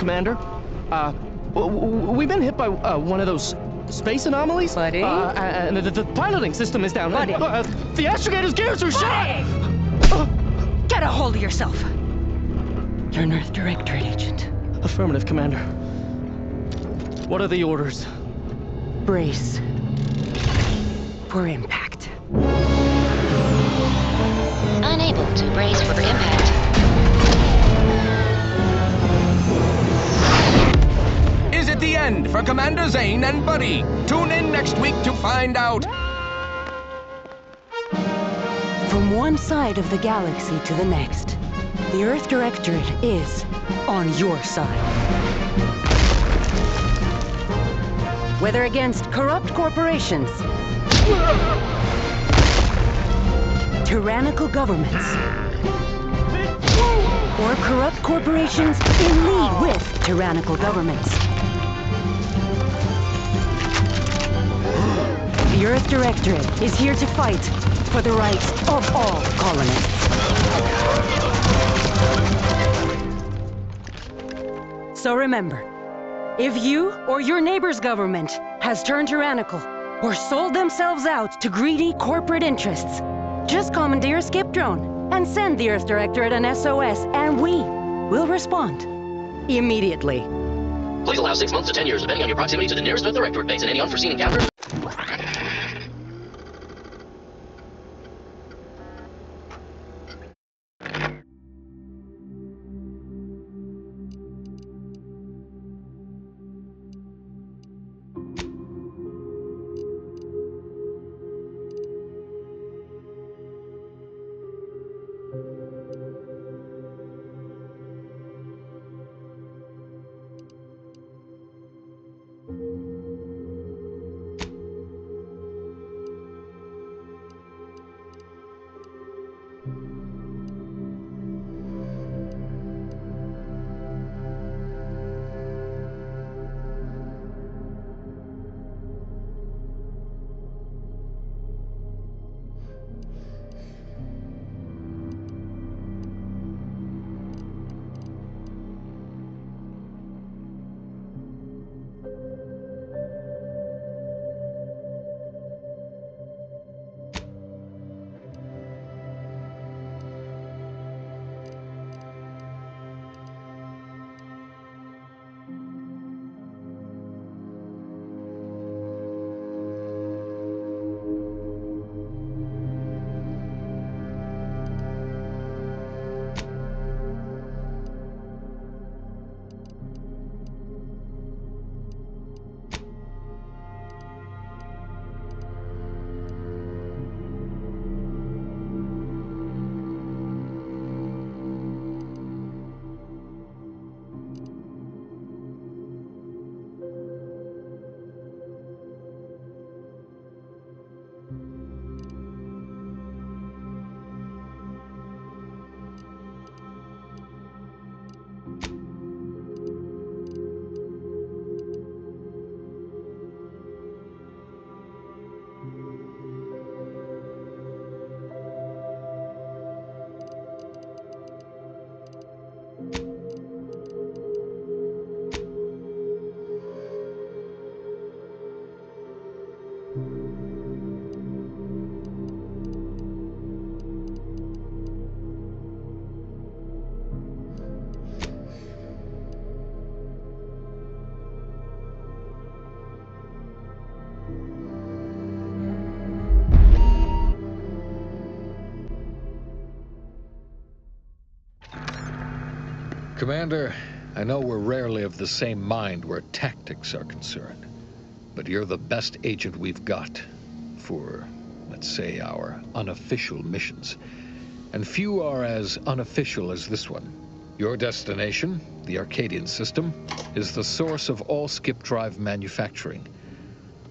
Commander. We've been hit by one of those space anomalies. Buddy? And the piloting system is down. Buddy? The astrogator's gears are shot! Get a hold of yourself! You're an Earth Directorate Agent. Affirmative, Commander. What are the orders? Brace for impact. Unable to brace for impact. Is it the end for Commander Zane and Buddy? Tune in next week to find out. From one side of the galaxy to the next, the Earth Directorate is on your side. Whether against corrupt corporations, tyrannical governments, or corrupt corporations in league with tyrannical governments. The Earth Directorate is here to fight for the rights of all colonists. So remember, if you or your neighbor's government has turned tyrannical or sold themselves out to greedy corporate interests, just commandeer a skip drone and send the Earth Directorate an SOS, and we will respond immediately. Please allow 6 months to 10 years, depending on your proximity to the nearest Earth Directorate base and any unforeseen encounters. Commander, I know we're rarely of the same mind where tactics are concerned, but you're the best agent we've got for, let's say, our unofficial missions. And few are as unofficial as this one. Your destination, the Arcadian system, is the source of all skip drive manufacturing.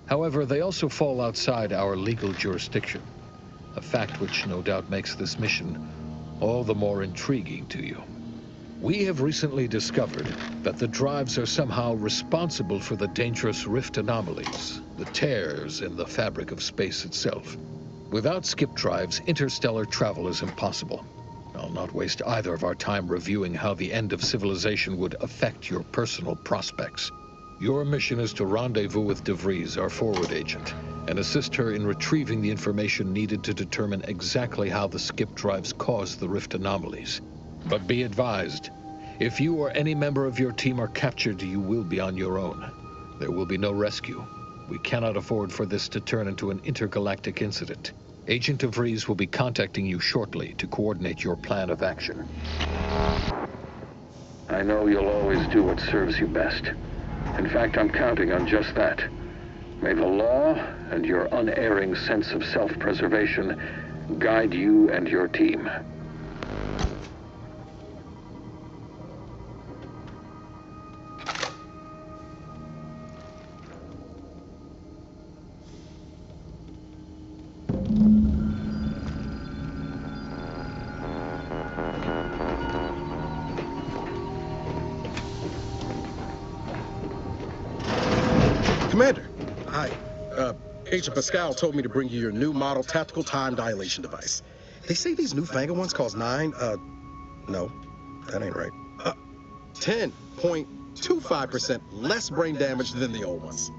However, they also fall outside our legal jurisdiction, a fact which no doubt makes this mission all the more intriguing to you. We have recently discovered that the drives are somehow responsible for the dangerous rift anomalies, the tears in the fabric of space itself. Without skip drives, interstellar travel is impossible. I'll not waste either of our time reviewing how the end of civilization would affect your personal prospects. Your mission is to rendezvous with DeVries, our forward agent, and assist her in retrieving the information needed to determine exactly how the skip drives cause the rift anomalies. But be advised, if you or any member of your team are captured, you will be on your own. There will be no rescue. We cannot afford for this to turn into an intergalactic incident. Agent DeVries will be contacting you shortly to coordinate your plan of action. I know you'll always do what serves you best. In fact, I'm counting on just that. May the law and your unerring sense of self-preservation guide you and your team. Commander, Agent Pascal told me to bring you your new model tactical time dilation device. They say these newfangled ones cause no, that ain't right. 10.25% less brain damage than the old ones.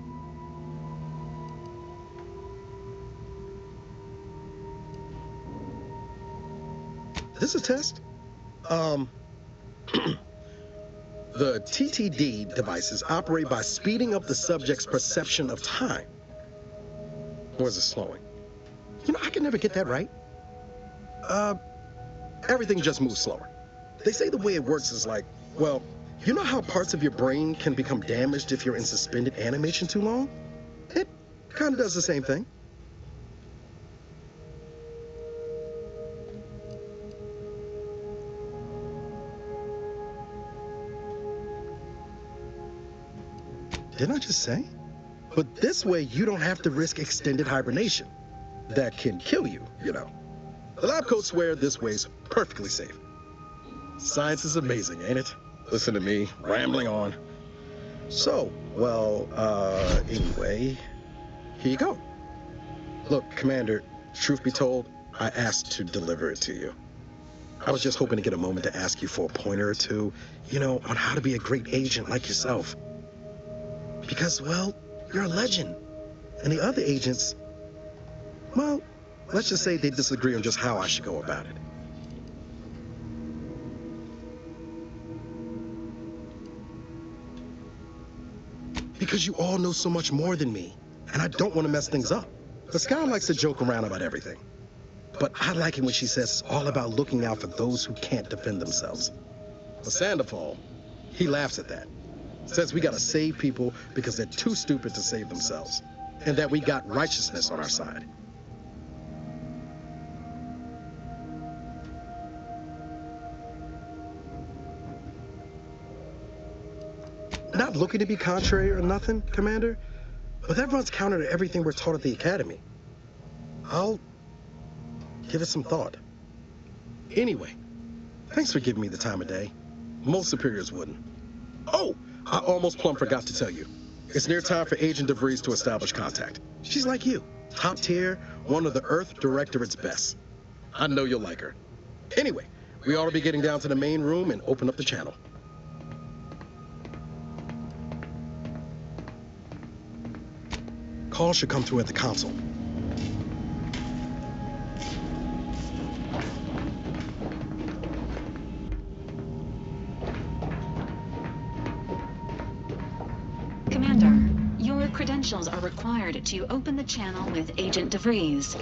This is a test? The TTD devices operate by speeding up the subject's perception of time. Or is it slowing? You know, I can never get that right. Everything just moves slower. They say the way it works is like, well, you know how parts of your brain can become damaged if you're in suspended animation too long? It kind of does the same thing. Didn't I just say? But this way, you don't have to risk extended hibernation. That can kill you, you know. The lab coats swear this way's perfectly safe. Science is amazing, ain't it? Listen to me, rambling on. So, well, anyway, here you go. Look, Commander, truth be told, I asked to deliver it to you. I was just hoping to get a moment to ask you for a pointer or two, you know, on how to be a great agent like yourself. Because, well, you're a legend. And the other agents, well, let's just say they disagree on just how I should go about it. Because you all know so much more than me, and I don't want to mess things up. Pascal likes to joke around about everything. But I like it when she says it's all about looking out for those who can't defend themselves. But Sandoval, he laughs at that. Says we gotta save people because they're too stupid to save themselves, and that we got righteousness on our side. Not looking to be contrary or nothing, Commander, but that runs counter to everything we're taught at the Academy. I'll give it some thought. Anyway, thanks for giving me the time of day. Most superiors wouldn't. Oh! I almost plumb forgot to tell you. It's near time for Agent DeVries to establish contact. She's like you, top tier, one of the Earth Directorate's best. I know you'll like her. Anyway, we ought to be getting down to the main room and open up the channel. Call should come through at the console. Commander, your credentials are required to open the channel with Agent DeVries.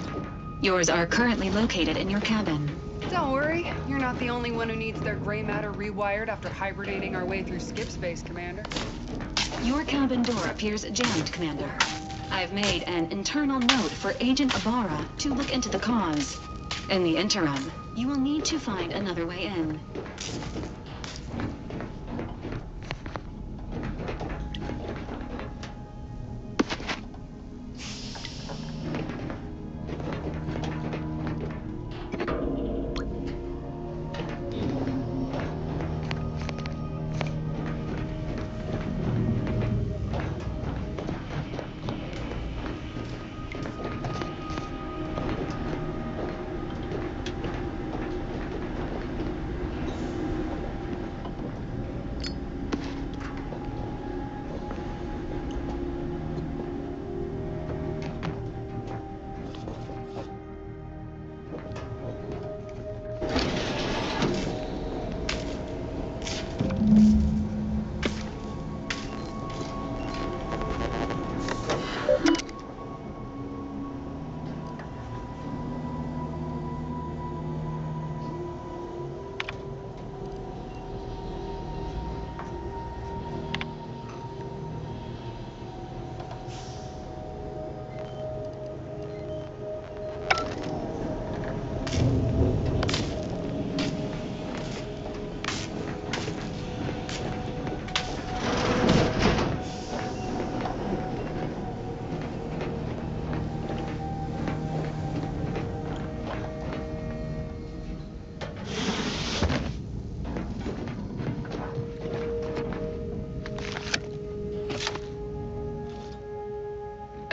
Yours are currently located in your cabin. Don't worry, you're not the only one who needs their gray matter rewired after hibernating our way through skip space, Commander. Your cabin door appears jammed, Commander. I've made an internal note for Agent Ibarra to look into the cause. In the interim, you will need to find another way in.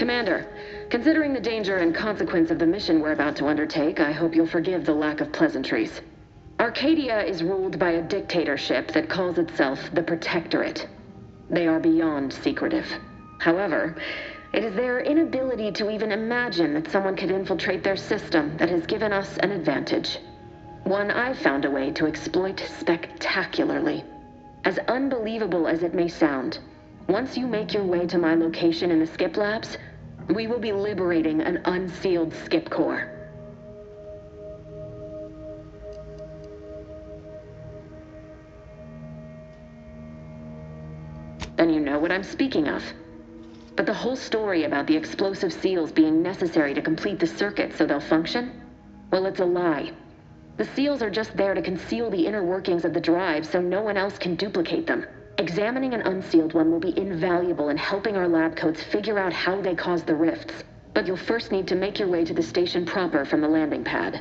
Commander, considering the danger and consequence of the mission we're about to undertake, I hope you'll forgive the lack of pleasantries. Arcadia is ruled by a dictatorship that calls itself the Protectorate. They are beyond secretive. However, it is their inability to even imagine that someone could infiltrate their system that has given us an advantage. One I've found a way to exploit spectacularly. As unbelievable as it may sound, once you make your way to my location in the Skip Labs, we will be liberating an unsealed Skip Core. Then you know what I'm speaking of. But the whole story about the explosive seals being necessary to complete the circuit so they'll function? Well, it's a lie. The seals are just there to conceal the inner workings of the drive so no one else can duplicate them. Examining an unsealed one will be invaluable in helping our lab coats figure out how they cause the rifts. But you'll first need to make your way to the station proper from the landing pad.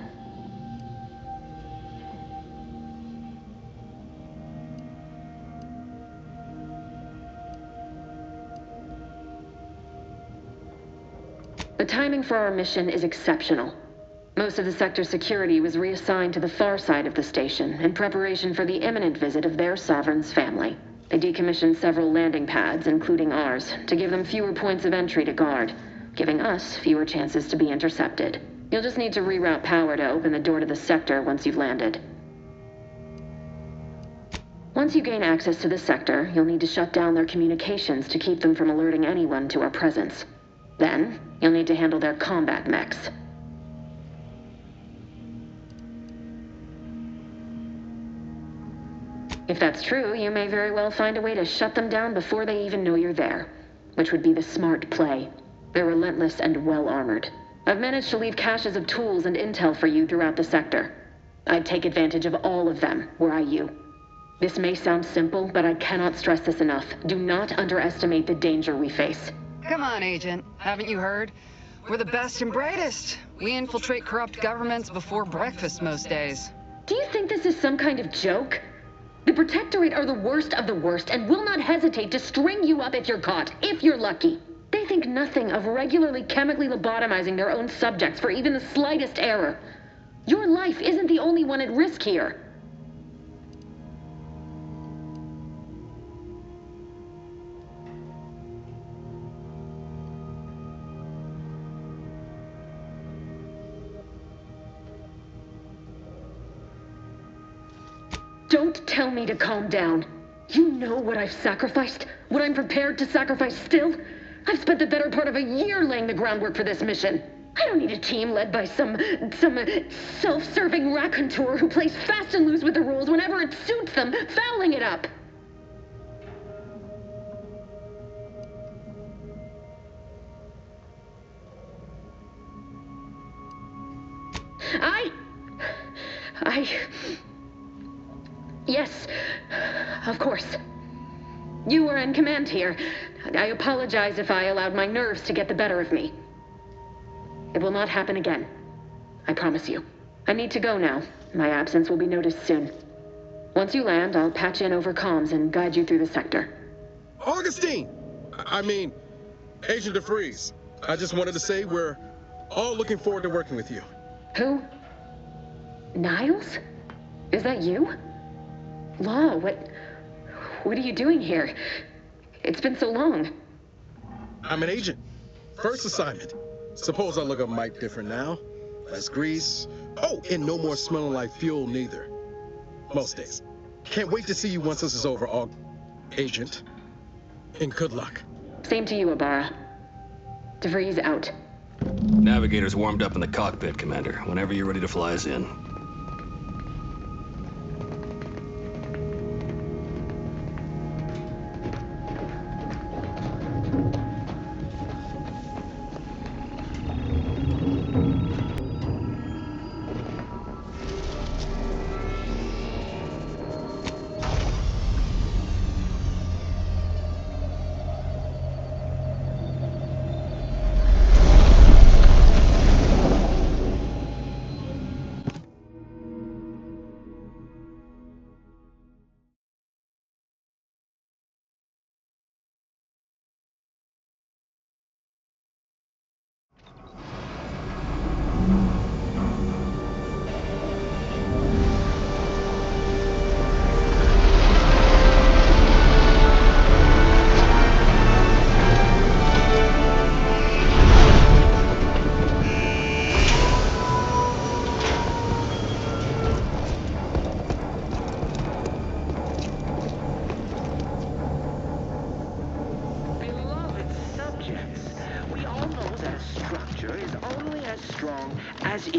The timing for our mission is exceptional. Most of the sector's security was reassigned to the far side of the station in preparation for the imminent visit of their sovereign's family. They decommissioned several landing pads, including ours, to give them fewer points of entry to guard, giving us fewer chances to be intercepted. You'll just need to reroute power to open the door to the sector once you've landed. Once you gain access to the sector, you'll need to shut down their communications to keep them from alerting anyone to our presence. Then, you'll need to handle their combat mechs. If that's true, you may very well find a way to shut them down before they even know you're there, which would be the smart play. They're relentless and well-armored. I've managed to leave caches of tools and intel for you throughout the sector. I'd take advantage of all of them, were I you. This may sound simple, but I cannot stress this enough. Do not underestimate the danger we face. Come on, Agent. Haven't you heard? We're the best and brightest. We infiltrate corrupt governments before breakfast most days. Do you think this is some kind of joke? The Protectorate are the worst of the worst and will not hesitate to string you up if you're caught, if you're lucky. They think nothing of regularly chemically lobotomizing their own subjects for even the slightest error. Your life isn't the only one at risk here. Don't tell me to calm down. You know what I've sacrificed? What I'm prepared to sacrifice still? I've spent the better part of a year laying the groundwork for this mission. I don't need a team led by some self-serving raconteur who plays fast and loose with the rules whenever it suits them, fouling it up. Yes, of course. You were in command here. I apologize if I allowed my nerves to get the better of me. It will not happen again. I promise you. I need to go now. My absence will be noticed soon. Once you land, I'll patch in over comms and guide you through the sector. Augustine! Agent DeFreeze. I just wanted to say we're all looking forward to working with you. Who? Niles? Is that you? Law, what are you doing here? It's been so long. I'm an agent. First assignment. Suppose I look a mite different now. Less grease. Oh, and no more smelling like fuel neither. Most days. Can't wait to see you once this is over, Agent. And good luck. Same to you, Ibarra. DeFreeze out. Navigator's warmed up in the cockpit, Commander. Whenever you're ready to fly us in.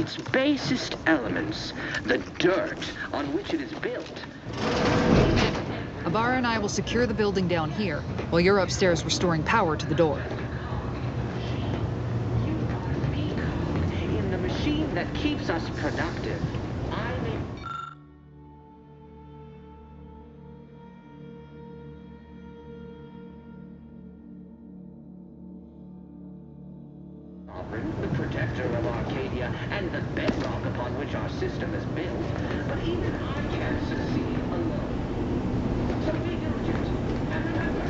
its basest elements, the dirt on which it is built. Ibarra and I will secure the building down here, while you're upstairs restoring power to the door. In the machine that keeps us productive, the protector of Arcadia and the bedrock upon which our system is built, but even I can't succeed alone. So be diligent, and remember,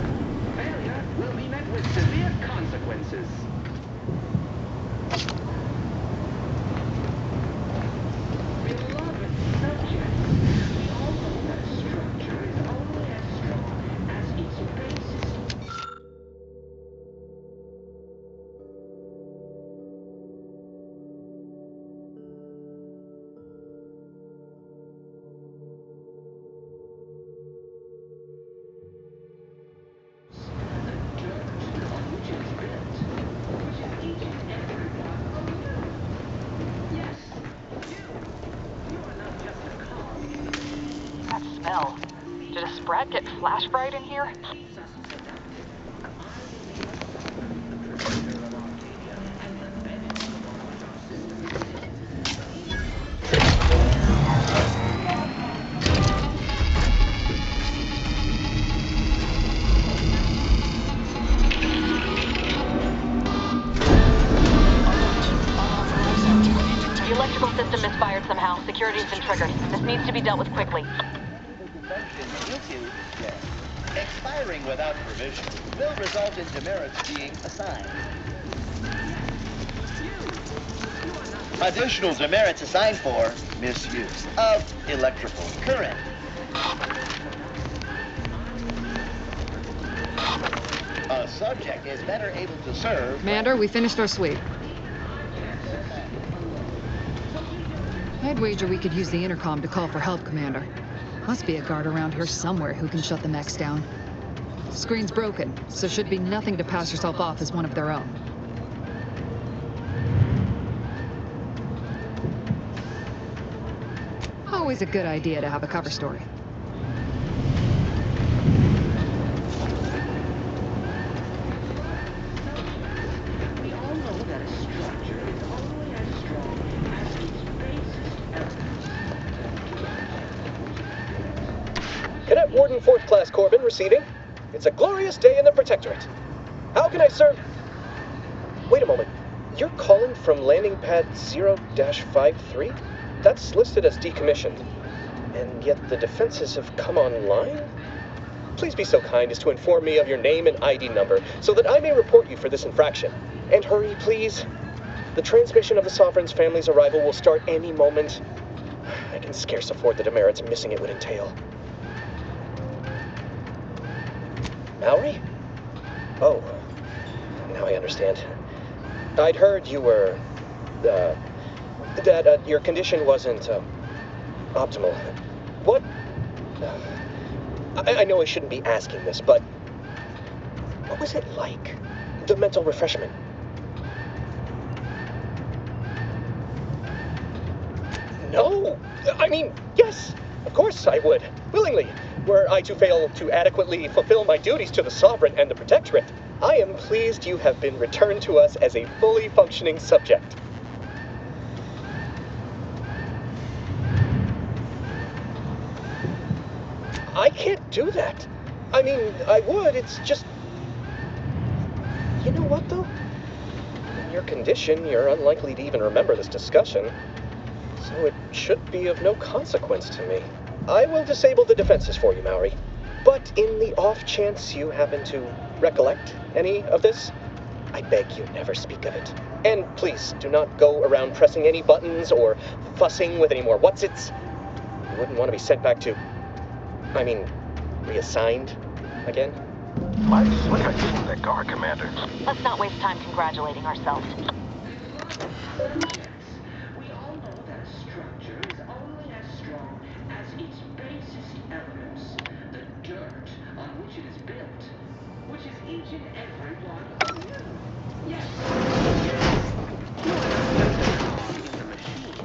failure will be met with severe consequences. Beloved subjects, we all know that a structure is only as strong as its basis. That smell. Did a sprat get flash fried in here? The electrical system misfired somehow. Security's been triggered. This needs to be dealt with quickly. Expiring without permission will result in demerits being assigned. Additional demerits assigned for misuse of electrical current. A subject is better able to serve... Commander, we finished our sweep. I'd wager we could use the intercom to call for help, Commander. Must be a guard around here somewhere who can shut the mechs down. The screen's broken, so should be nothing to pass yourself off as one of their own. Always a good idea to have a cover story. We all know that a structure is only as strong as its basest elements. Cadet Warden 4th Class Corbin receiving. It's a glorious day in the Protectorate. How can I serve? Wait a moment. You're calling from landing pad 0-53? That's listed as decommissioned. And yet the defenses have come online? Please be so kind as to inform me of your name and ID number so that I may report you for this infraction. And hurry, please. The transmission of the Sovereign's family's arrival will start any moment. I can scarce afford the demerits missing it would entail. Mallory? Oh, now I understand. I'd heard you were, that your condition wasn't, optimal. What? I know I shouldn't be asking this, but what was it like? The mental refreshment? No! I mean, yes! Of course I would, willingly. Were I to fail to adequately fulfill my duties to the Sovereign and the Protectorate, I am pleased you have been returned to us as a fully functioning subject. I can't do that. I mean, I would, it's just... You know what, though? In your condition, you're unlikely to even remember this discussion, so it should be of no consequence to me. I will disable the defenses for you, Mallory. But in the off chance you happen to recollect any of this, I beg you never speak of it. And please, do not go around pressing any buttons or fussing with any more whatsits. You wouldn't want to be sent back to... reassigned again? Mighty slick on using that guard, Commander. Let's not waste time congratulating ourselves. We all know that a structure is only as strong as its basest elements, the dirt on which it is built, which is each and every one of you. Yes, you are not just a cog in the machine.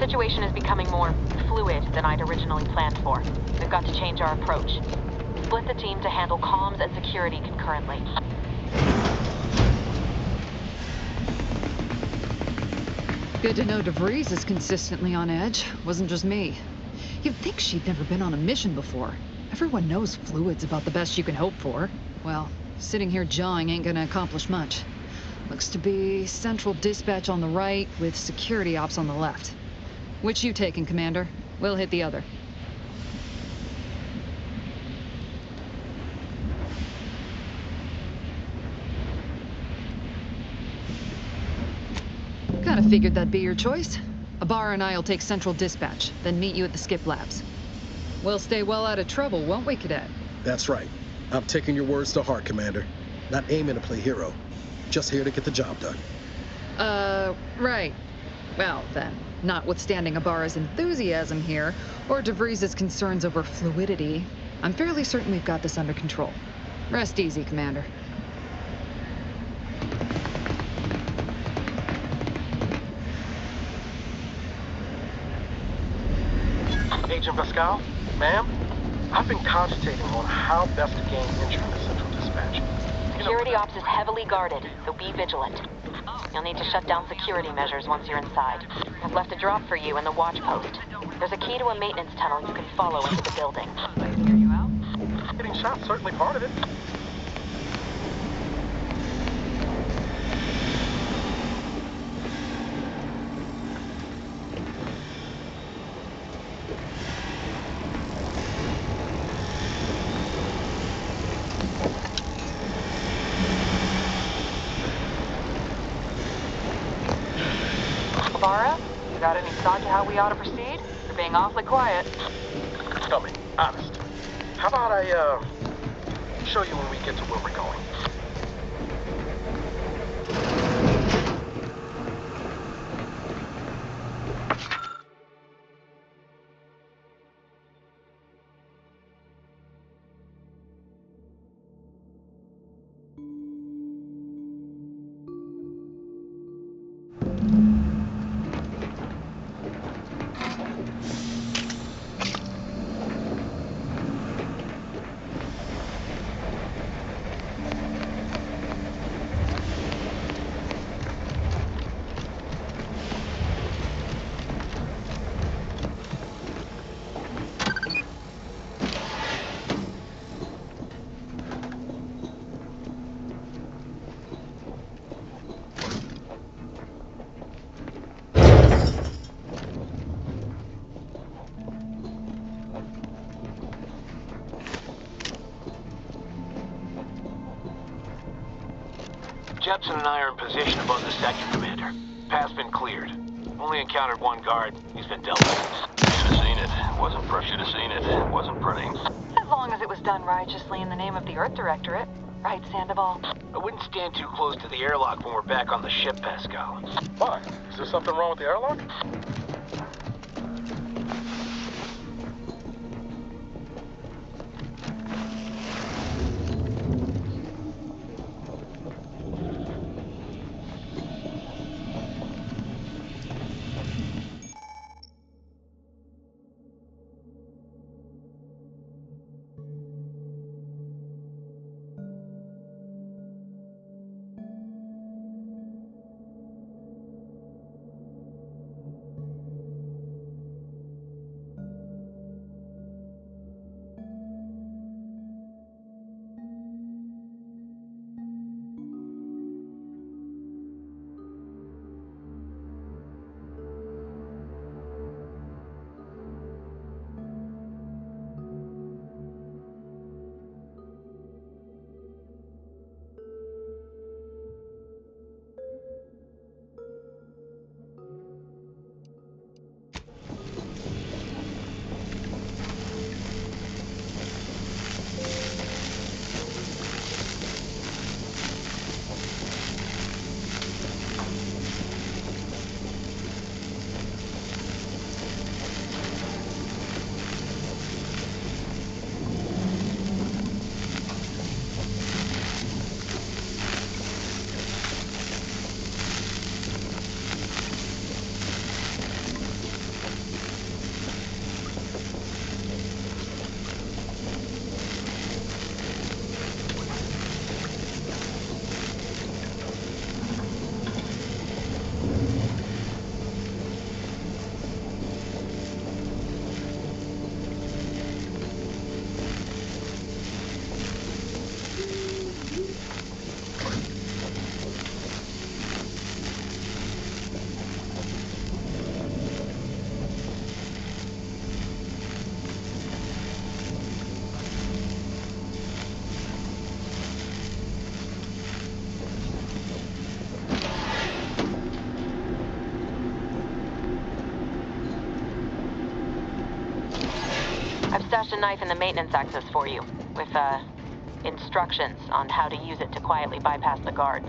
situation is becoming more fluid than I'd originally planned for. We've got to change our approach. Split the team to handle comms and security concurrently. Good to know DeVries is consistently on edge. Wasn't just me. You'd think she'd never been on a mission before. Everyone knows fluid's about the best you can hope for. Well, sitting here jawing ain't gonna accomplish much. Looks to be central dispatch on the right with security ops on the left. Which you taking, Commander? We'll hit the other. Kinda figured that'd be your choice. Ibarra and I'll take central dispatch, then meet you at the skip labs. We'll stay well out of trouble, won't we, Cadet? That's right. I'm taking your words to heart, Commander. Not aiming to play hero. Just here to get the job done. Right. Well, then, notwithstanding Ibarra's enthusiasm here, or DeVries' concerns over fluidity, I'm fairly certain we've got this under control. Rest easy, Commander. Agent Pascal, ma'am, I've been cogitating on how best to gain entry into Central Dispatch. Security ops is heavily guarded, so be vigilant. You'll need to shut down security measures once you're inside. I've left a drop for you in the watch post. There's a key to a maintenance tunnel you can follow into the building. Getting shot's certainly part of it. Ibarra, you got any thought to how we ought to proceed? You're being awfully quiet. Tell me, honest. How about I, show you when we get to where we're going? Jepson and I are in position above the sector, Commander. Path's been cleared. Only encountered one guard. He's been dealt with. Should have seen it. Should have seen it. Wasn't pretty. As long as it was done righteously in the name of the Earth Directorate. Right, Sandoval? I wouldn't stand too close to the airlock when we're back on the ship, Pascal. Why? Is there something wrong with the airlock? I've stashed a knife in the maintenance access for you, with, instructions on how to use it to quietly bypass the guards.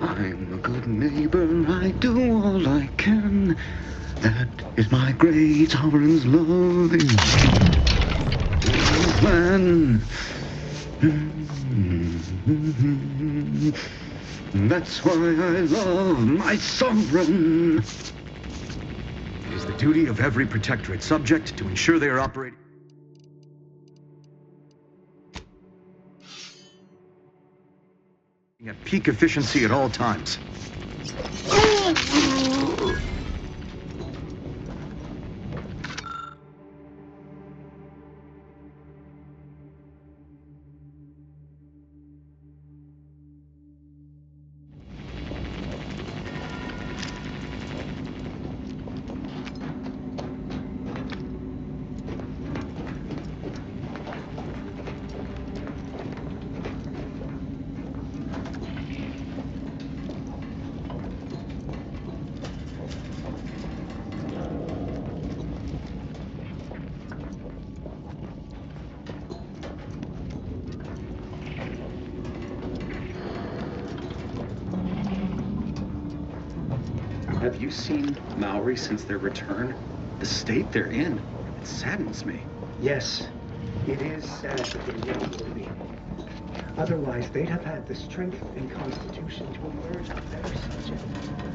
I'm a good neighbor, I do all I can. That is my great sovereign's loving plan. That's why I love my sovereign. It is the duty of every Protectorate subject to ensure they are operating at peak efficiency at all times. Have you seen Maori since their return? The state they're in, it saddens me. Yes, it is sad that they never will be. Otherwise, they'd have had the strength and constitution to emerge a better subject,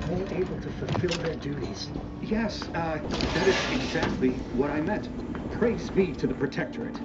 more able to fulfill their duties. Yes, that is exactly what I meant. Praise be to the Protectorate.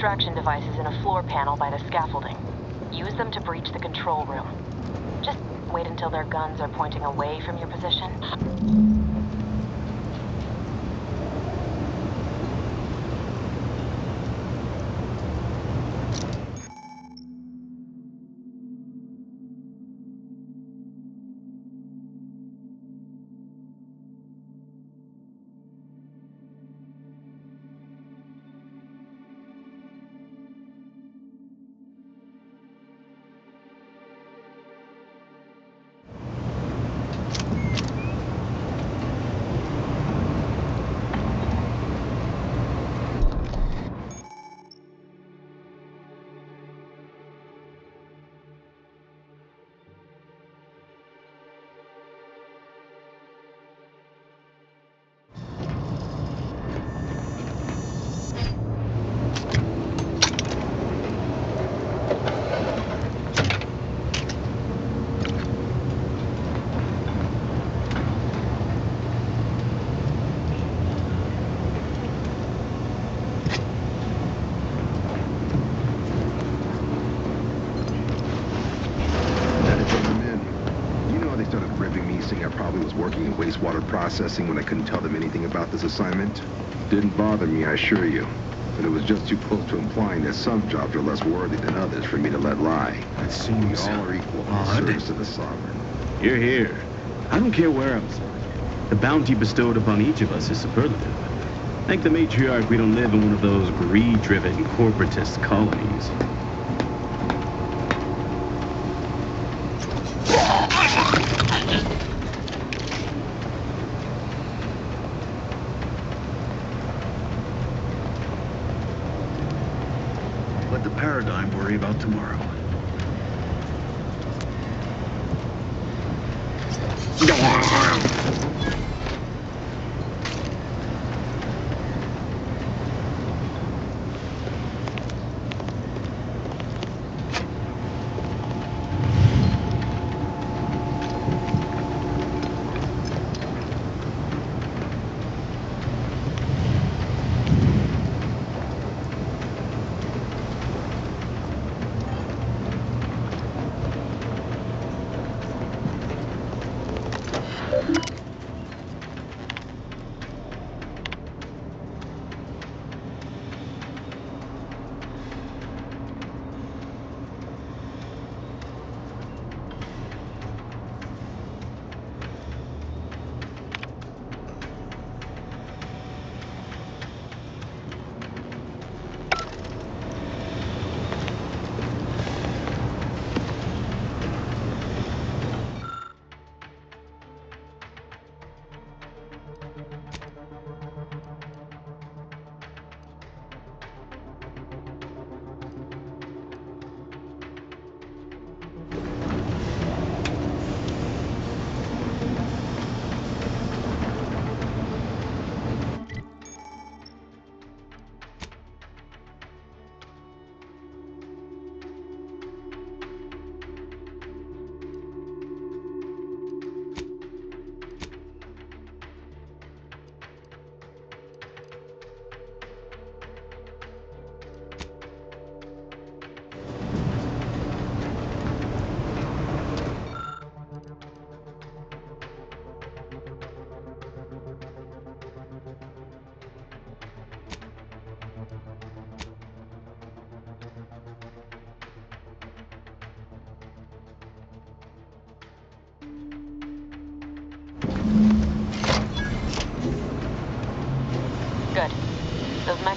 extraction devices in a floor panel by the scaffolding. Use them to breach the control room. Just wait until their guns are pointing away from your position. Wastewater processing when I couldn't tell them anything about this assignment. Didn't bother me, I assure you. But it was just too close to implying that some jobs are less worthy than others for me to let lie. It seems we all are equal in the service of the Sovereign. You're here. I don't care where I'm sent. The bounty bestowed upon each of us is superlative. Thank the matriarch we don't live in one of those greed-driven corporatist colonies. Paradigm worry about tomorrow.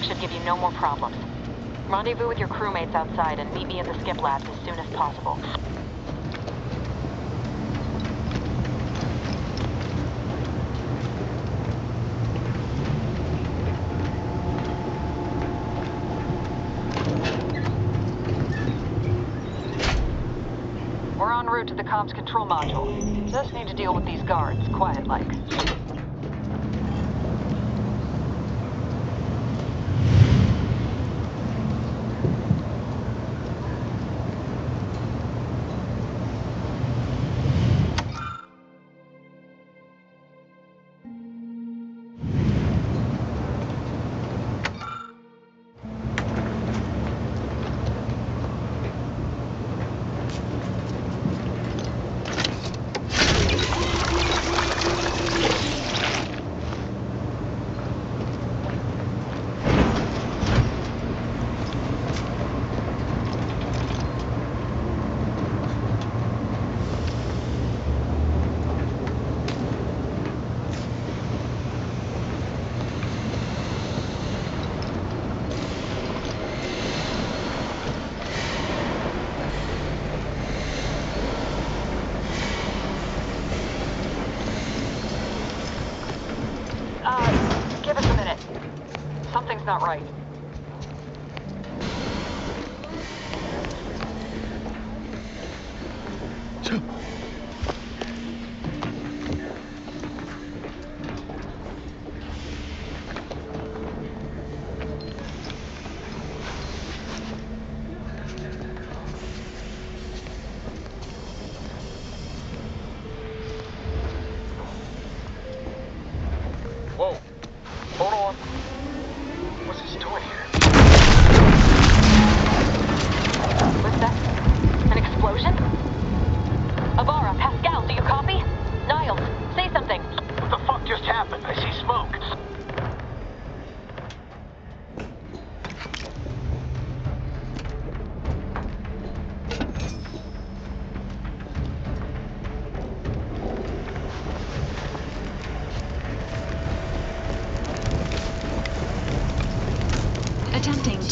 Should give you no more problems. Rendezvous with your crewmates outside and meet me at the skip labs as soon as possible. We're en route to the comms control module. Just need to deal with these guards, quiet-like.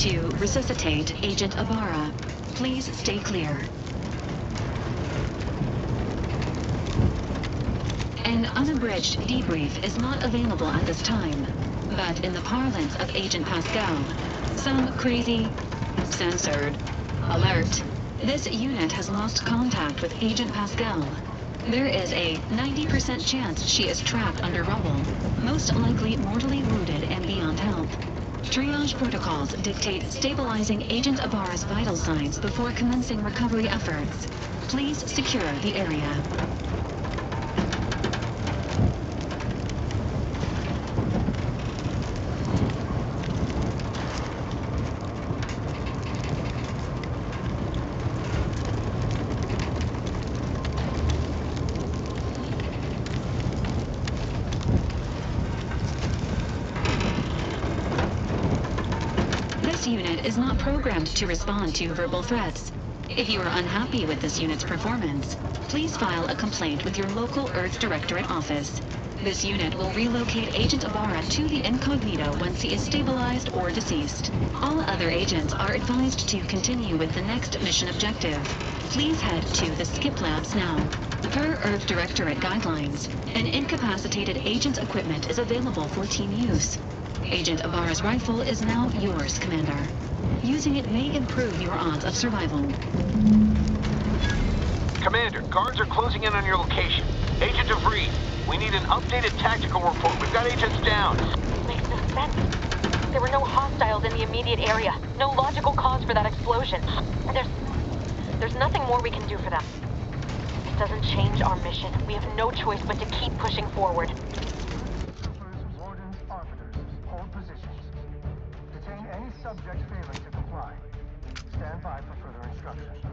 to resuscitate Agent Ibarra. Please stay clear. An unabridged debrief is not available at this time, but in the parlance of Agent Pascal, some crazy... censored. Alert. This unit has lost contact with Agent Pascal. There is a 90% chance she is trapped under rubble, most likely mortally wounded and beyond health. Triage protocols dictate stabilizing Agent Ibarra's vital signs before commencing recovery efforts. Please secure the area. This unit is not programmed to respond to verbal threats. If you are unhappy with this unit's performance, please file a complaint with your local Earth Directorate office. This unit will relocate Agent Ibarra to the incognito once he is stabilized or deceased. All other agents are advised to continue with the next mission objective. Please head to the skip labs now. Per Earth Directorate guidelines, an incapacitated agent's equipment is available for team use. Agent Ibarra's rifle is now yours, Commander. Using it may improve your odds of survival. Commander, guards are closing in on your location. Agent DeVries, we need an updated tactical report. We've got agents down. Makes no sense. There were no hostiles in the immediate area. No logical cause for that explosion. There's nothing more we can do for them. It doesn't change our mission. We have no choice but to keep pushing forward. Any subject failing to comply. Stand by for further instructions.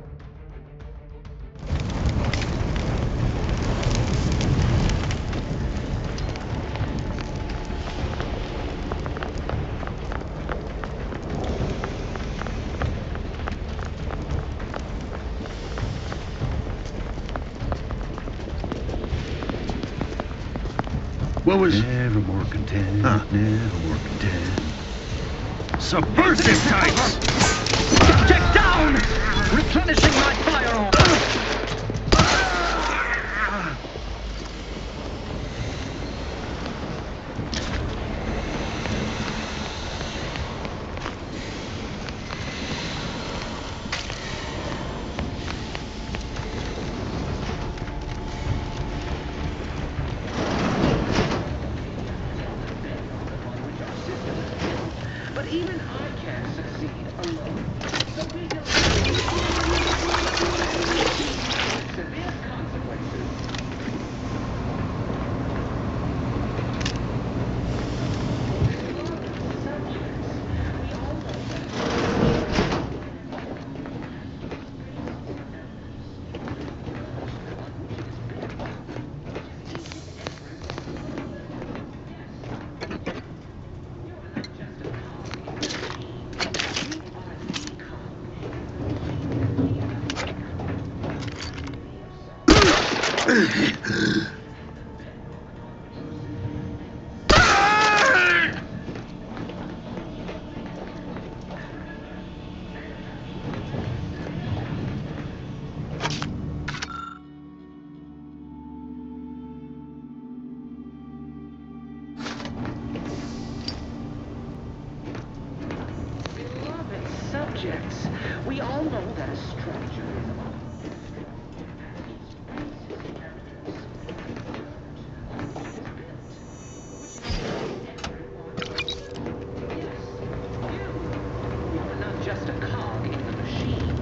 What was... Never more content, never more content. Subversive types! Get down! Replenishing my firearm! But even I can't succeed alone. So we don't severe consequences. Subjects. We all know that a structure is you're not just a cog in the machine.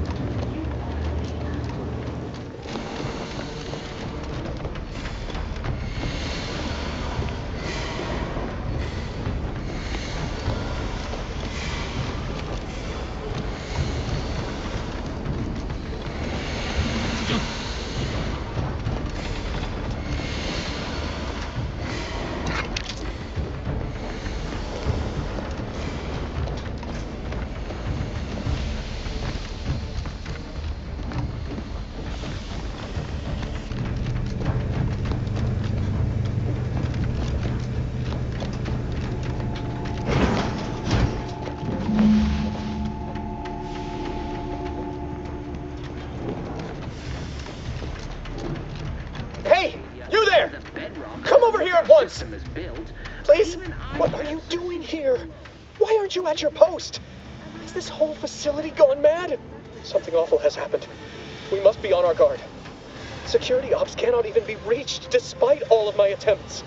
once! System is built, Please, what are you doing here? Why aren't you at your post? Is this whole facility gone mad? Something awful has happened. We must be on our guard. Security ops cannot even be reached despite all of my attempts.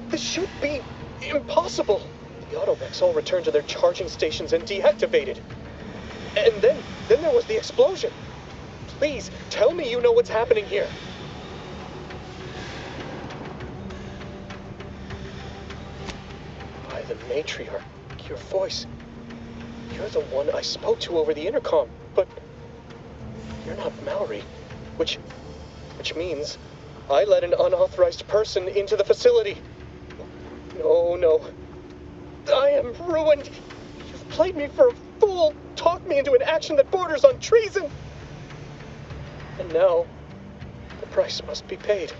This should be impossible. The automechs all returned to their charging stations and deactivated. And then there was the explosion. Please, tell me you know what's happening here. By the matriarch, your voice. You're the one I spoke to over the intercom, but you're not Mallory, which means I let an unauthorized person into the facility. No. I am ruined. You've played me for a fool, talked me into an action that borders on treason. And now, the price must be paid.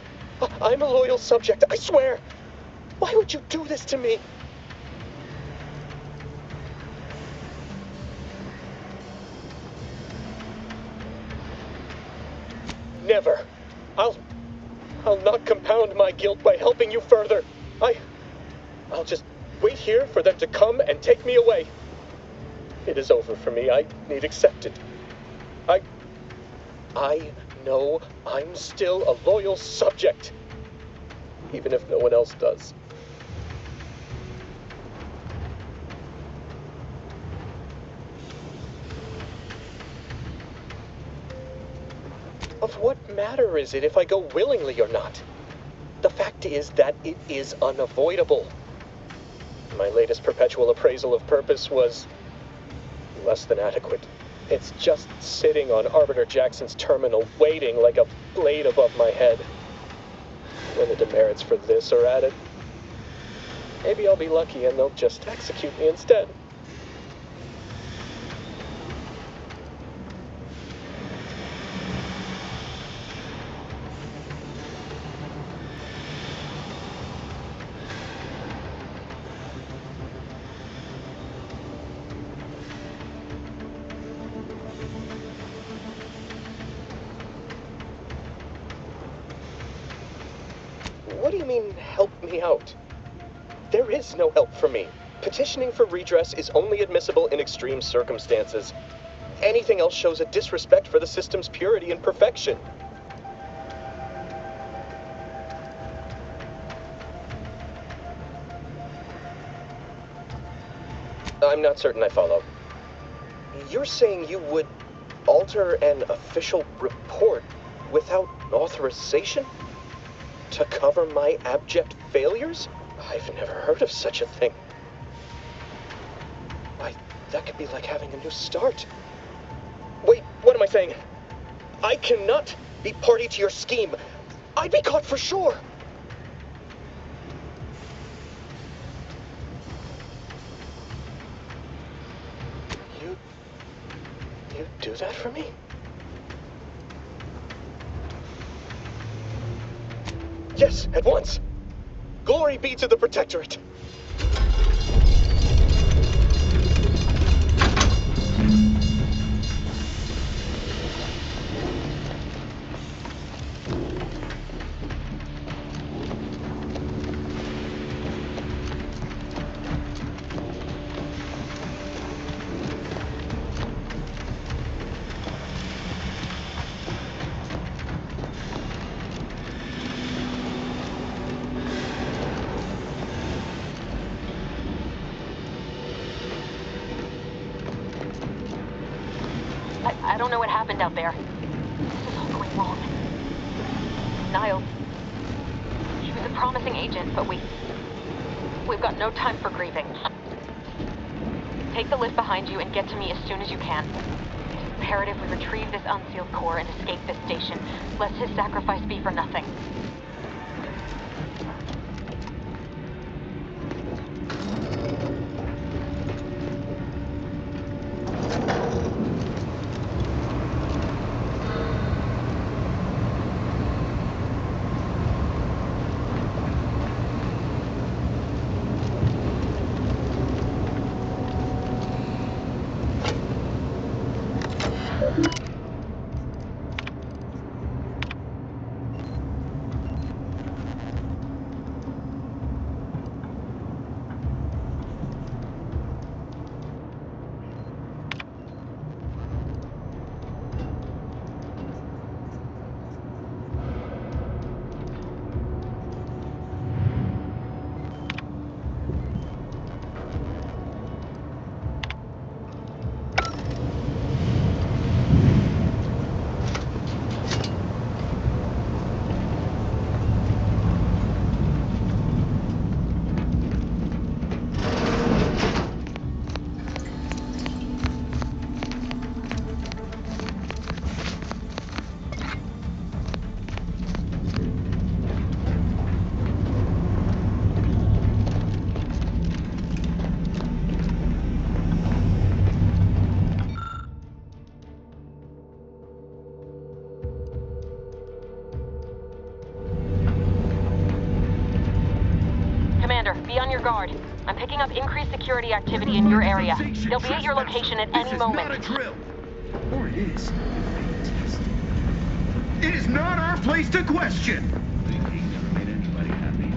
I'm a loyal subject, I swear. Why would you do this to me? Never. I'll not compound my guilt by helping you further. I'll just wait here for them to come and take me away. It is over for me. I need accept it. I know I'm still a loyal subject, even if no one else does. Of what matter is it if I go willingly or not? The fact is that it is unavoidable. My latest perpetual appraisal of purpose was less than adequate. It's just sitting on Arbiter Jackson's terminal, waiting like a blade above my head. When the demerits for this are added, maybe I'll be lucky and they'll just execute me instead. What do you mean, help me out? There is no help for me. Petitioning for redress is only admissible in extreme circumstances. Anything else shows a disrespect for the system's purity and perfection. I'm not certain I follow. You're saying you would alter an official report without authorization? To cover my abject failures? I've never heard of such a thing. Why, that could be like having a new start. Wait, what am I saying? I cannot be party to your scheme. I'd be caught for sure. You do that for me? Yes, at once. Glory be to the Protectorate. I don't know what happened out there. This is all going wrong. Niles. She was a promising agent, but we've got no time for grieving. Take the lift behind you and get to me as soon as you can. It's imperative we retrieve this unsealed core and escape this station, lest his sacrifice be for nothing. guard. I'm picking up increased security activity in your area. They'll be at your location at any moment. This is not a drill. Or it is. It is not our place to question. The king never made anybody happy.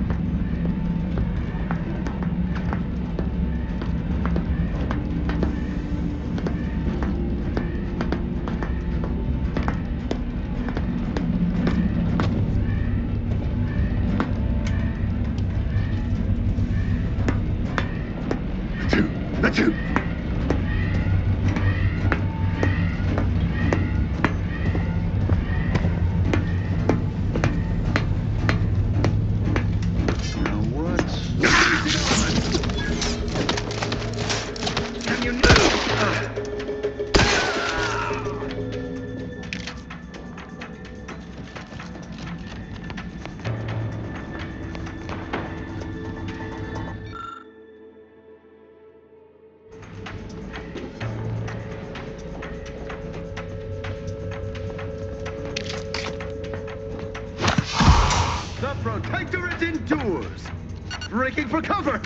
That's it. The Protectorate endures! Breaking for cover!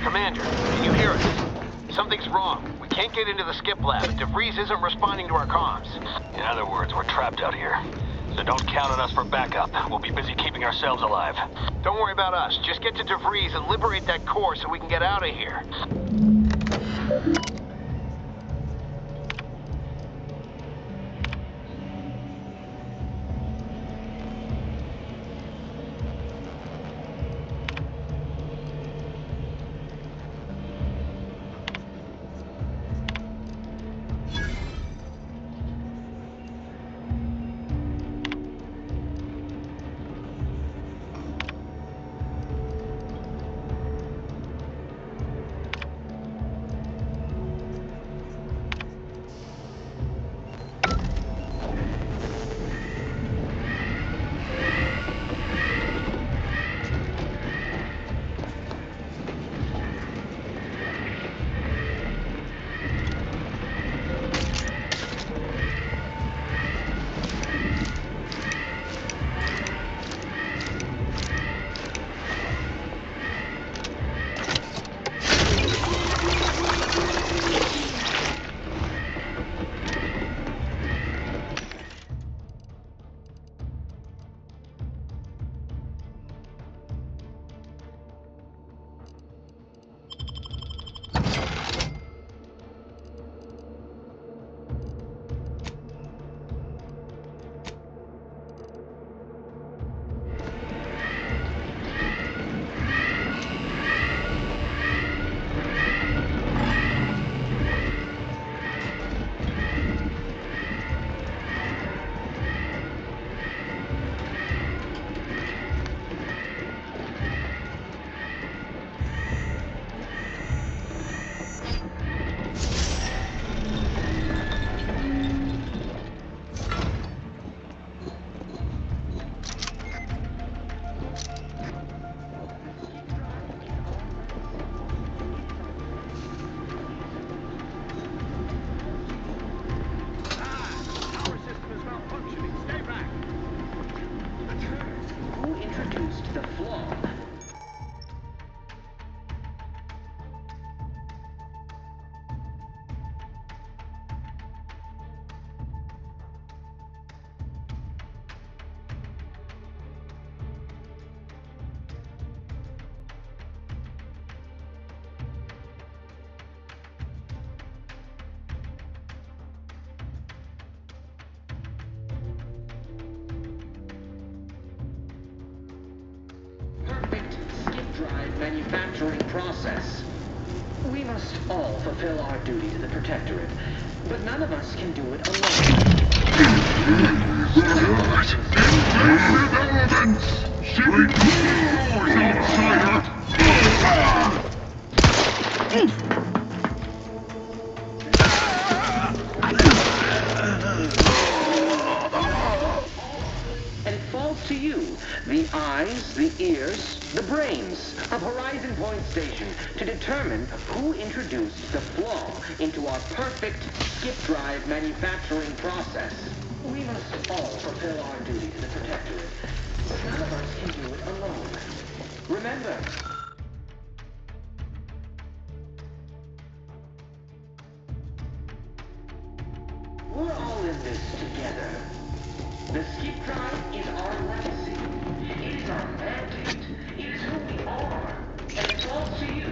Commander, can you hear us? Something's wrong. We can't get into the skip lab. DeVries isn't responding to our comms. In other words, we're trapped out here. So don't count on us for backup. We'll be busy keeping ourselves alive. Don't worry about us. Just get to DeVries and liberate that core so we can get out of here. manufacturing process. We must all fulfill our duty to the Protectorate, but none of us can do it alone. And falls to you, the eyes, the ears, the brains of Horizon Point Station to determine who introduced the flaw into our perfect skip drive manufacturing process. We must all fulfill our duty to the Protectorate, but none of us can do it alone. Remember, we're all in this together. The skip drive is our legacy. It is our mandate. It is who we are. And it falls to you,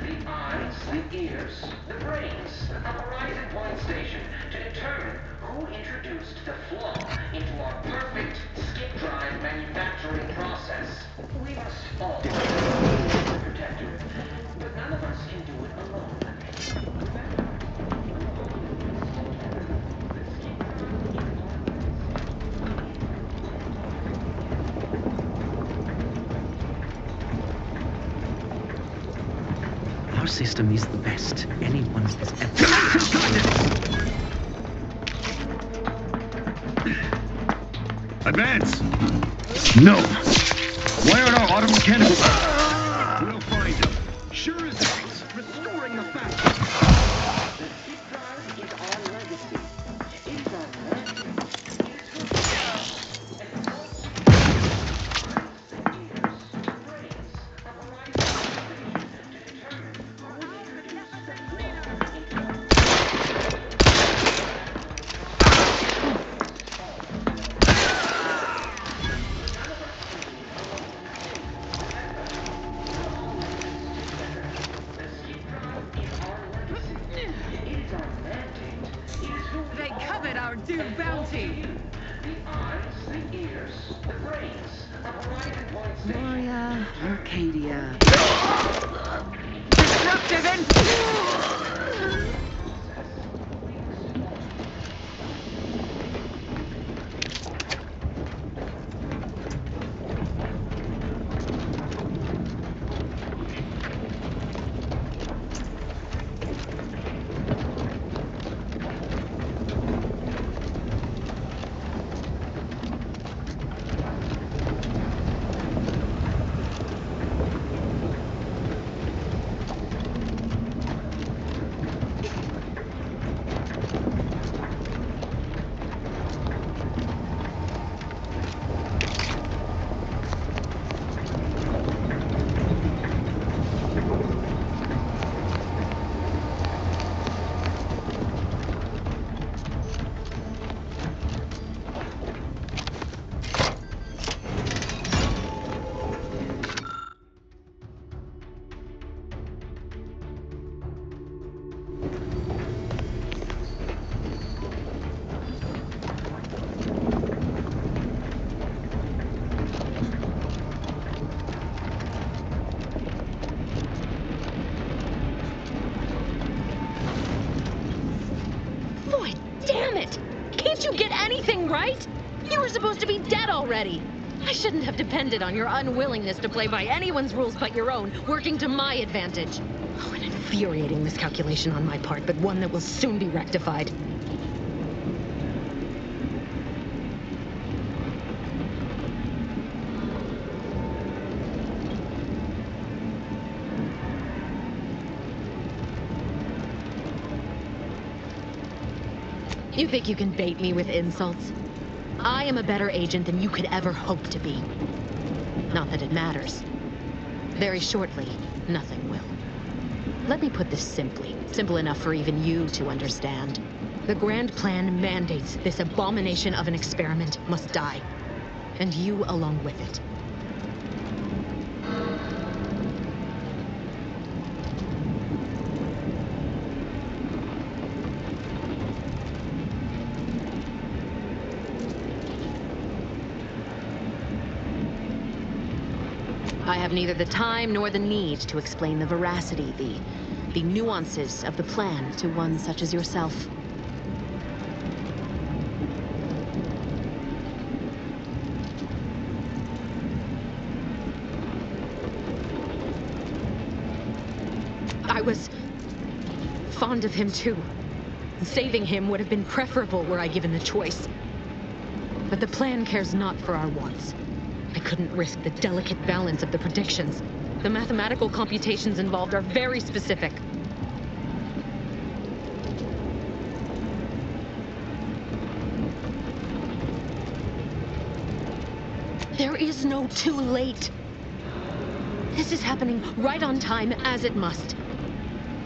the eyes, the ears, the brains of Horizon Point Station to determine who introduced the flaw into our perfect skip drive manufacturing process. We must all fulfill the Protectorate, but none of us can do it alone. Remember, we're all in this together. The skip drive is our legacy. Our system is the best anyone has ever... Advance! No! Why aren't our auto mechanicals... We'll find them. Sure as heck. Restoring the factory. The skip drive is our legacy. It is our mandate. It is who we are. And it falls to you, the eyes, the ears, the brains of Horizon Station to determine who introduced the flaw into our They covet our due bounty. The eyes, the ears, the brains of Horizon Point Station. Moria, Arcadia. Disruptive and... Right? You were supposed to be dead already. I shouldn't have depended on your unwillingness to play by anyone's rules but your own, working to my advantage. Oh, an infuriating miscalculation on my part, but one that will soon be rectified. You think you can bait me with insults? I am a better agent than you could ever hope to be. Not that it matters. Very shortly, nothing will. Let me put this simply, simple enough for even you to understand. The grand plan mandates this abomination of an experiment must die, and you along with it. I have neither the time nor the need to explain the veracity, the nuances of the plan to one such as yourself. I was fond of him too. Saving him would have been preferable were I given the choice. But the plan cares not for our wants. I couldn't risk the delicate balance of the predictions. The mathematical computations involved are very specific. There is no too late. This is happening right on time, as it must.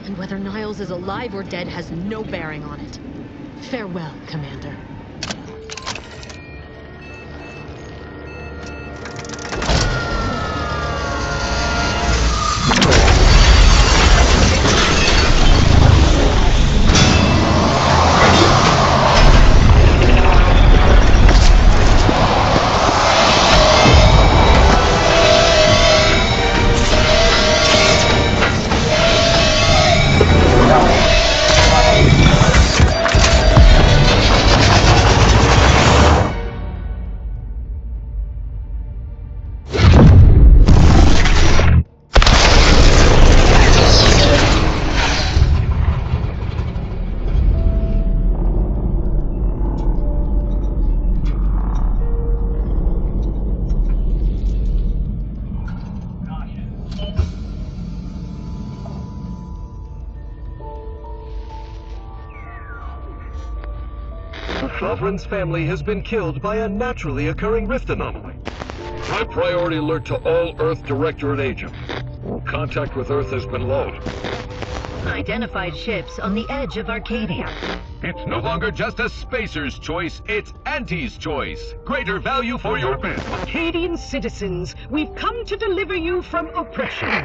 And whether Niles is alive or dead has no bearing on it. Farewell, Commander. Sovereign's family has been killed by a naturally occurring rift anomaly. High priority alert to all Earth Directorate Agent. Contact with Earth has been low. Identified ships on the edge of Arcadia. It's no longer just a spacer's choice, it's Auntie's choice. Greater value for your men. Arcadian citizens, we've come to deliver you from oppression.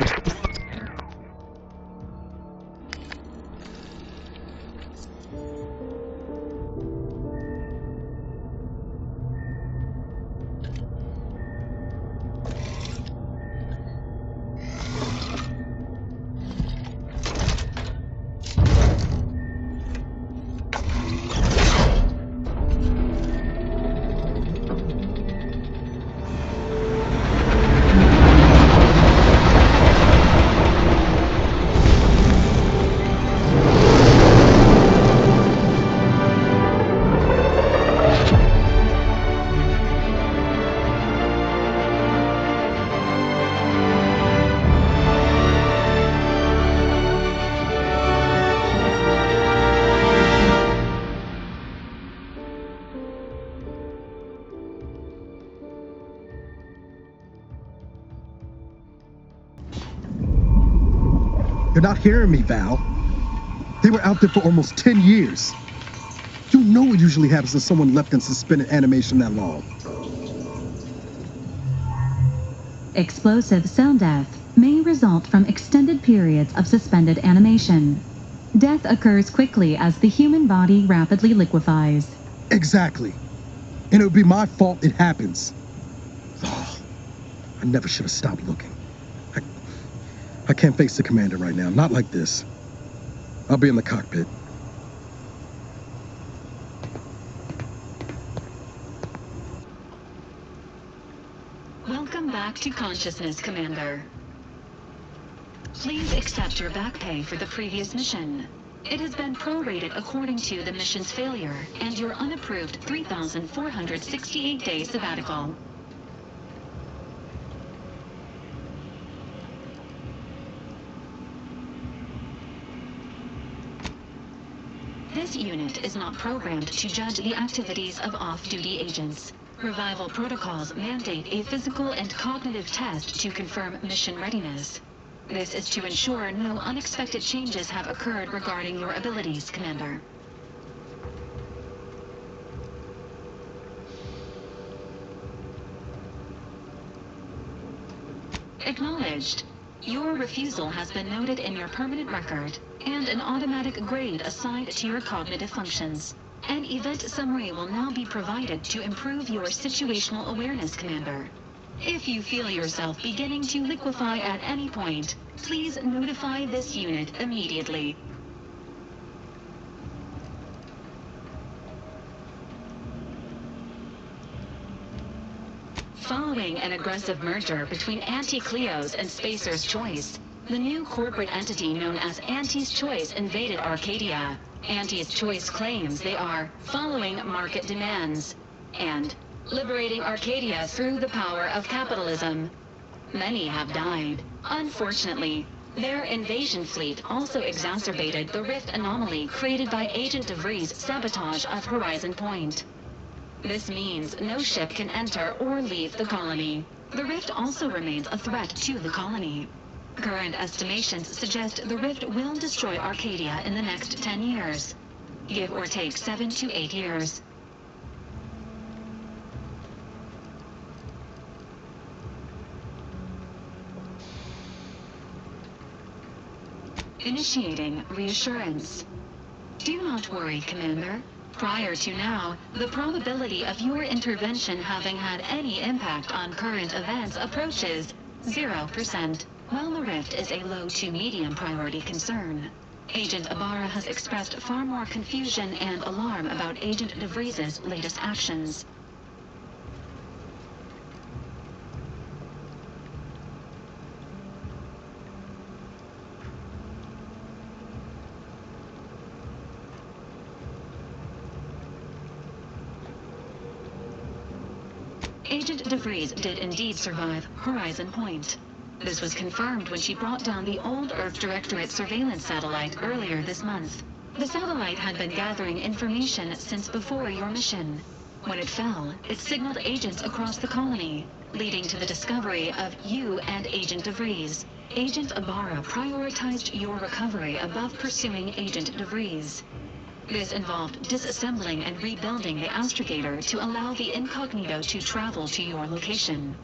You're not hearing me, Val. They were out there for almost 10 years. You know what usually happens when someone left in suspended animation that long. Explosive cell death may result from extended periods of suspended animation. Death occurs quickly as the human body rapidly liquefies. Exactly. And it would be my fault it happens. Oh, I never should have stopped looking. I can't face the commander right now, not like this. I'll be in the cockpit. Welcome back to consciousness, Commander. Please accept your back pay for the previous mission. It has been prorated according to the mission's failure and your unapproved 3,468-day sabbatical. This unit is not programmed to judge the activities of off-duty agents. Revival protocols mandate a physical and cognitive test to confirm mission readiness. This is to ensure no unexpected changes have occurred regarding your abilities, Commander. Acknowledged. Your refusal has been noted in your permanent record, and an automatic grade assigned to your cognitive functions. An event summary will now be provided to improve your situational awareness, Commander. If you feel yourself beginning to liquefy at any point, please notify this unit immediately. Following an aggressive merger between Anti-Cleo's and Spacer's Choice, the new corporate entity known as Anti's Choice invaded Arcadia. Anti's Choice claims they are following market demands and liberating Arcadia through the power of capitalism. Many have died. Unfortunately, their invasion fleet also exacerbated the rift anomaly created by Agent DeVries' sabotage of Horizon Point. This means no ship can enter or leave the colony. The rift also remains a threat to the colony. Current estimations suggest the rift will destroy Arcadia in the next 10 years. Give or take 7 to 8 years. Initiating reassurance. Do not worry, Commander. Prior to now, the probability of your intervention having had any impact on current events approaches 0%, while the rift is a low to medium priority concern. Agent Ibarra has expressed far more confusion and alarm about Agent DeVries' latest actions. Agent DeVries did indeed survive Horizon Point. This was confirmed when she brought down the old Earth Directorate surveillance satellite earlier this month. The satellite had been gathering information since before your mission. When it fell, it signaled agents across the colony, leading to the discovery of you and Agent DeVries. Agent Ibarra prioritized your recovery above pursuing Agent DeVries. This involved disassembling and rebuilding the astrogator to allow the incognito to travel to your location.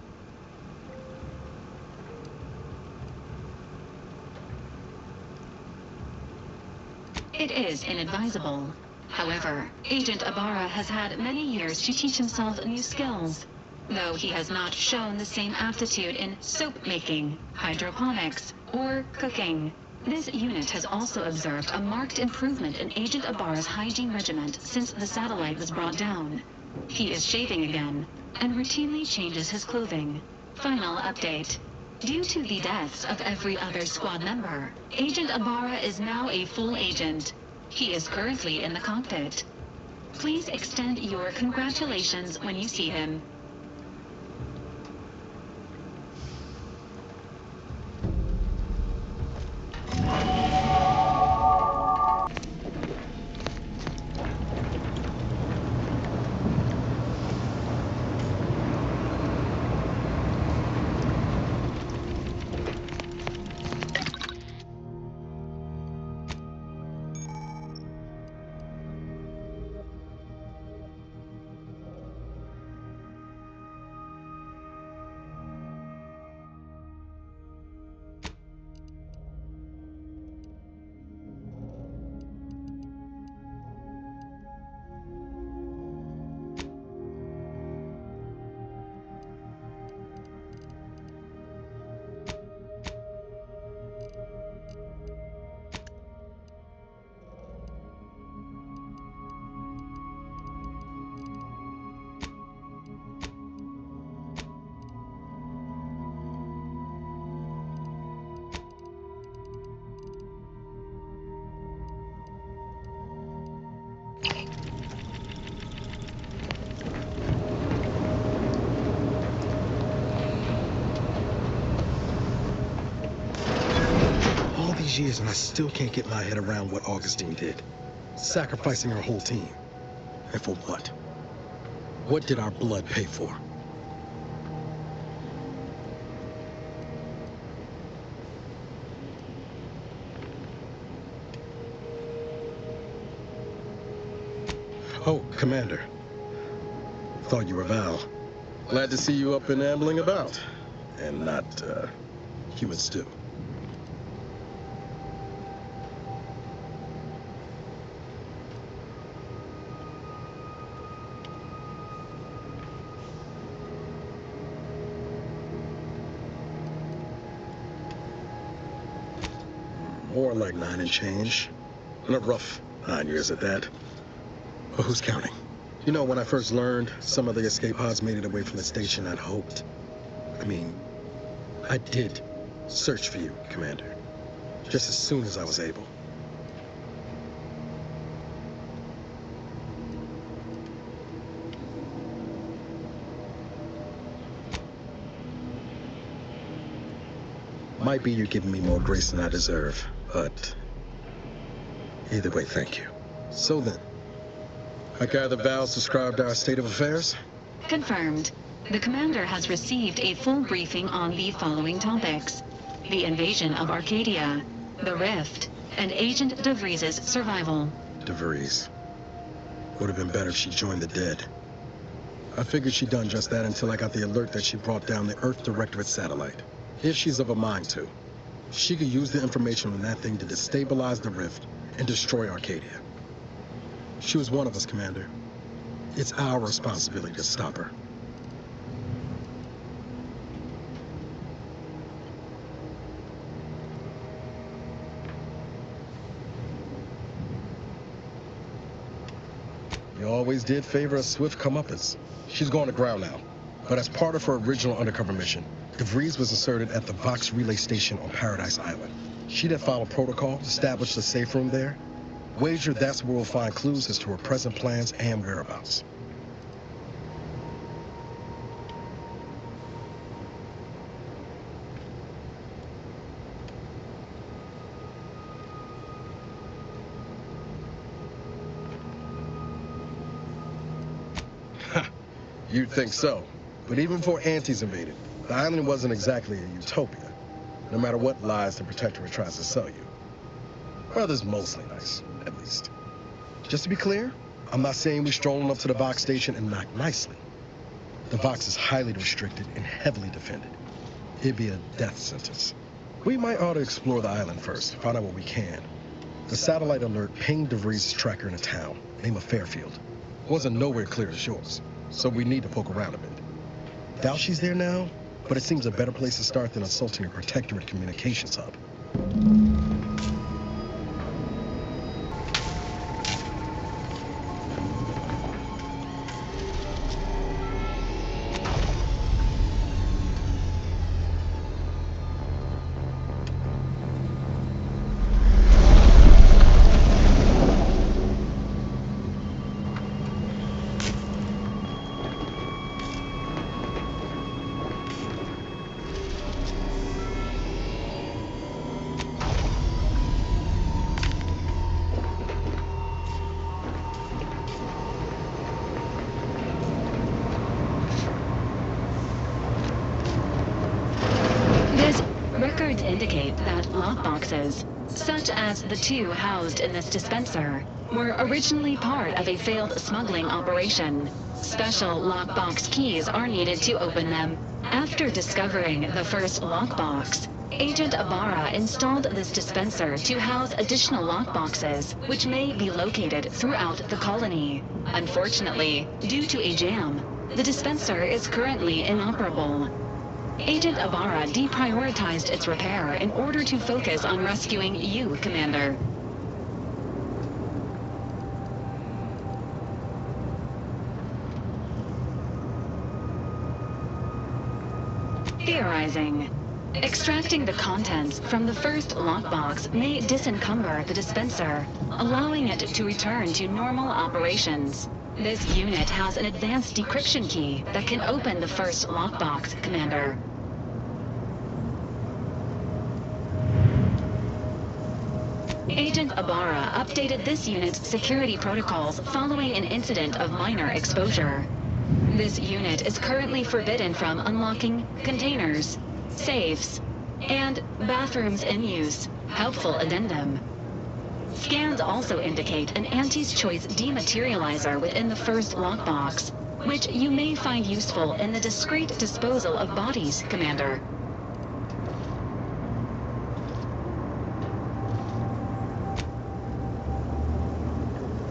It is inadvisable. However, Agent Ibarra has had many years to teach himself new skills, though he has not shown the same aptitude in soap making, hydroponics, or cooking. This unit has also observed a marked improvement in Agent Ibarra's hygiene regimen since the satellite was brought down. He is shaving again, and routinely changes his clothing. Final update. Due to the deaths of every other squad member, Agent Ibarra is now a full agent. He is currently in the cockpit. Please extend your congratulations when you see him. Years and I still can't get my head around what Augustine did. Sacrificing our whole team. And for what? What did our blood pay for? Oh, Commander. Thought you were Val. Glad to see you up and ambling about. And not, human stew. More like 9 and change. And a rough 9 years at that. But who's counting? You know, when I first learned some of the escape pods made it away from the station, I'd hoped. I did search for you, Commander. Just as soon as I was able. Might be you're giving me more grace than I deserve, but either way, thank you. So then, I gather Val subscribed to our state of affairs? Confirmed. The commander has received a full briefing on the following topics: the invasion of Arcadia, the Rift, and Agent DeVries' survival. DeVries. Would have been better if she joined the dead. I figured she'd done just that until I got the alert that she brought down the Earth Directorate satellite. If she's of a mind to, she could use the information from that thing to destabilize the Rift and destroy Arcadia. She was one of us, Commander. It's our responsibility to stop her. You always did favor a swift comeuppance. She's going to ground now. But as part of her original undercover mission, DeVries was inserted at the Vox relay station on Paradise Island. She'd have followed protocol, established a safe room there. Wager that's where we'll find clues as to her present plans and whereabouts. You'd think so. But even before Antes invaded, the island wasn't exactly a utopia, no matter what lies the Protectorate tries to sell you. Weather's mostly nice, at least. Just to be clear, I'm not saying we strolling up to the Vox station and knock nicely. The Vox is highly restricted and heavily defended. It'd be a death sentence. We might ought to explore the island first, find out what we can. The satellite alert pinged DeVries' tracker in a town, name of Fairfield. Wasn't nowhere clear as yours, so we need to poke around a bit. Doubt she's there now, but it seems a better place to start than assaulting a Protectorate communications hub. Records indicate that lockboxes, such as the 2 housed in this dispenser, were originally part of a failed smuggling operation. Special lockbox keys are needed to open them. After discovering the first lockbox, Agent Ibarra installed this dispenser to house additional lockboxes, which may be located throughout the colony. Unfortunately, due to a jam, the dispenser is currently inoperable. Agent Ibarra deprioritized its repair in order to focus on rescuing you, Commander. Theorizing. Extracting the contents from the first lockbox may disencumber the dispenser, allowing it to return to normal operations. This unit has an advanced decryption key that can open the first lockbox, Commander. Agent Ibarra updated this unit's security protocols following an incident of minor exposure. This unit is currently forbidden from unlocking containers, safes, and bathrooms in use. Helpful addendum. Scans also indicate an anti-choice dematerializer within the first lockbox, which you may find useful in the discreet disposal of bodies, Commander.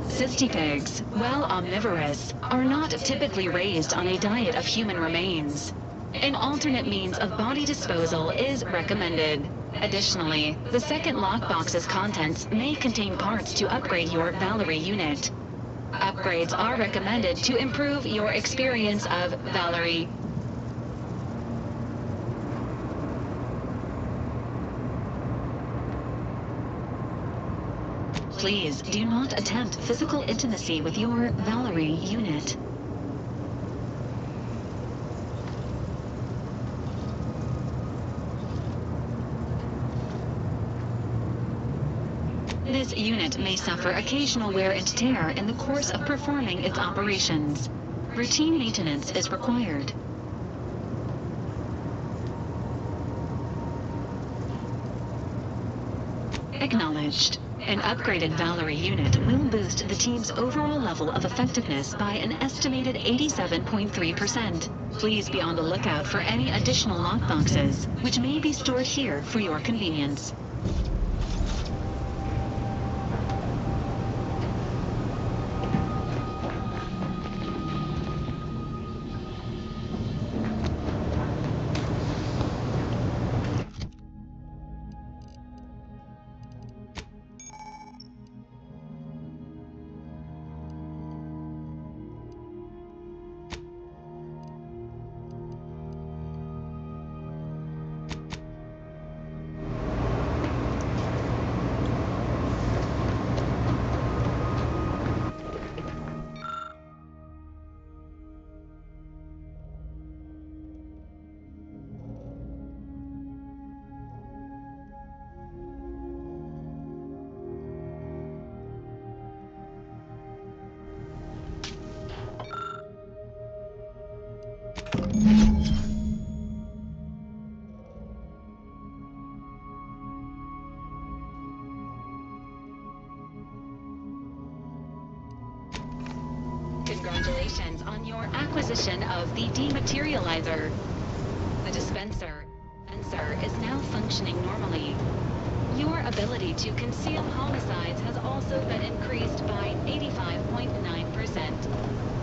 Cystipegs, while omnivorous, are not typically raised on a diet of human remains. An alternate means of body disposal is recommended. Additionally, the second lockbox's contents may contain parts to upgrade your Valerie unit. Upgrades are recommended to improve your experience of Valerie. Please do not attempt physical intimacy with your Valerie unit. This unit may suffer occasional wear and tear in the course of performing its operations. Routine maintenance is required. Acknowledged. An upgraded Valerie unit will boost the team's overall level of effectiveness by an estimated 87.3%. Please be on the lookout for any additional lockboxes, which may be stored here for your convenience. Congratulations on your acquisition of the dematerializer. The dispenser is now functioning normally. Your ability to conceal homicides has also been increased by 85.9%.